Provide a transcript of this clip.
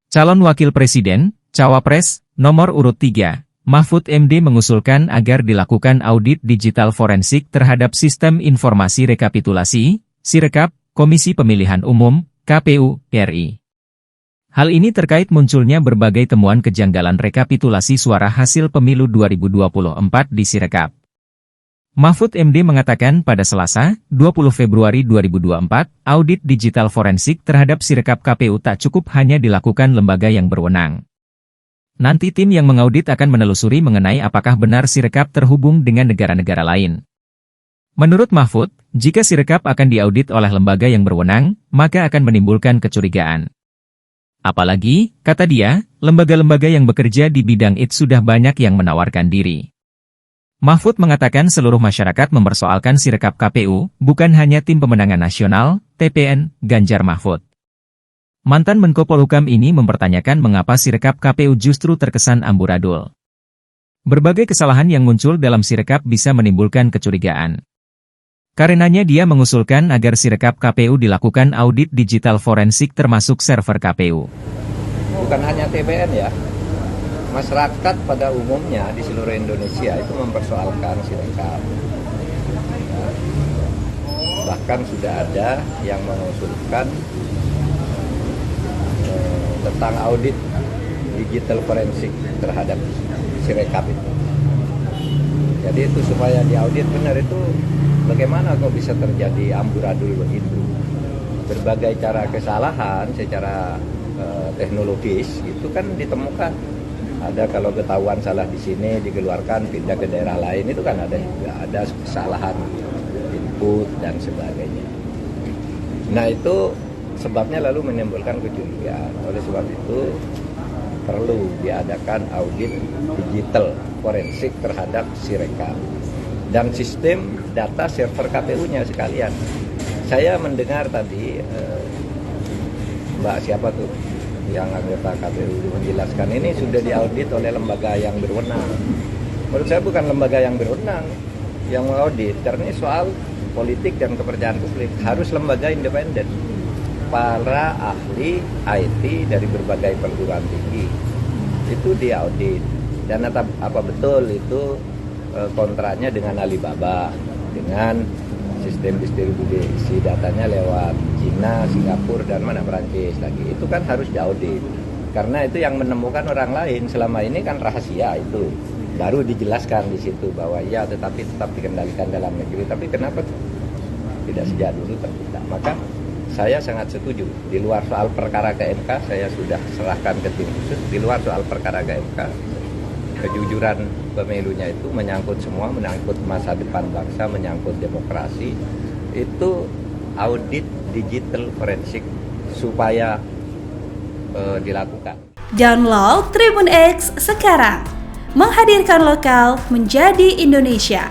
Calon Wakil Presiden, Cawapres, nomor urut 3, Mahfud MD mengusulkan agar dilakukan audit digital forensik terhadap Sistem Informasi Rekapitulasi, Sirekap, Komisi Pemilihan Umum, KPU, RI. Hal ini terkait munculnya berbagai temuan kejanggalan rekapitulasi suara hasil pemilu 2024 di Sirekap. Mahfud MD mengatakan pada Selasa, 20 Februari 2024, audit digital forensik terhadap Sirekap KPU tak cukup hanya dilakukan lembaga yang berwenang. Nanti tim yang mengaudit akan menelusuri mengenai apakah benar Sirekap terhubung dengan negara-negara lain. Menurut Mahfud, jika Sirekap akan diaudit oleh lembaga yang berwenang, maka akan menimbulkan kecurigaan. Apalagi, kata dia, lembaga-lembaga yang bekerja di bidang itu sudah banyak yang menawarkan diri. Mahfud mengatakan seluruh masyarakat mempersoalkan Sirekap KPU, bukan hanya Tim Pemenangan Nasional, TPN, Ganjar Mahfud. Mantan Menko Polhukam ini mempertanyakan mengapa Sirekap KPU justru terkesan amburadul. Berbagai kesalahan yang muncul dalam Sirekap bisa menimbulkan kecurigaan. Karenanya dia mengusulkan agar Sirekap KPU dilakukan audit digital forensik termasuk server KPU. Bukan hanya TPN ya, masyarakat pada umumnya di seluruh Indonesia itu mempersoalkan Sirekap. Bahkan sudah ada yang mengusulkan tentang audit digital forensik terhadap Sirekap itu. Jadi itu supaya diaudit benar itu bagaimana kok bisa terjadi amburadul begitu. Berbagai cara kesalahan secara teknologis itu kan ditemukan. Ada kalau ketahuan salah di sini dikeluarkan pindah ke daerah lain itu kan ada juga ada kesalahan input dan sebagainya. Nah itu sebabnya lalu menimbulkan kecurigaan. Oleh sebab itu perlu diadakan audit digital forensik terhadap Sirekap dan sistem data server KPU-nya sekalian. Saya mendengar tadi Mbak siapa tuh yang anggota KPU menjelaskan ini sudah diaudit oleh lembaga yang berwenang. Menurut saya bukan lembaga yang berwenang yang mengaudit, karena ini soal politik dan kepercayaan publik, harus lembaga independen. Para ahli IT dari berbagai perguruan tinggi itu diaudit dan apa betul itu kontraknya dengan Alibaba, dengan sistem distribusi datanya lewat Cina, Singapura dan mana Perancis lagi, itu kan harus diaudit karena itu yang menemukan orang lain. Selama ini kan rahasia, itu baru dijelaskan di situ bahwa ya tetapi tetap dikendalikan dalam negeri, tapi kenapa tidak sejak dulu terbuka. Maka saya sangat setuju, di luar soal perkara ke MK, saya sudah serahkan ke tim khusus, di luar soal perkara ke MK, kejujuran pemilunya itu menyangkut semua, menyangkut masa depan bangsa, menyangkut demokrasi, itu audit digital forensik supaya dilakukan. Download Tribun X sekarang, menghadirkan lokal menjadi Indonesia.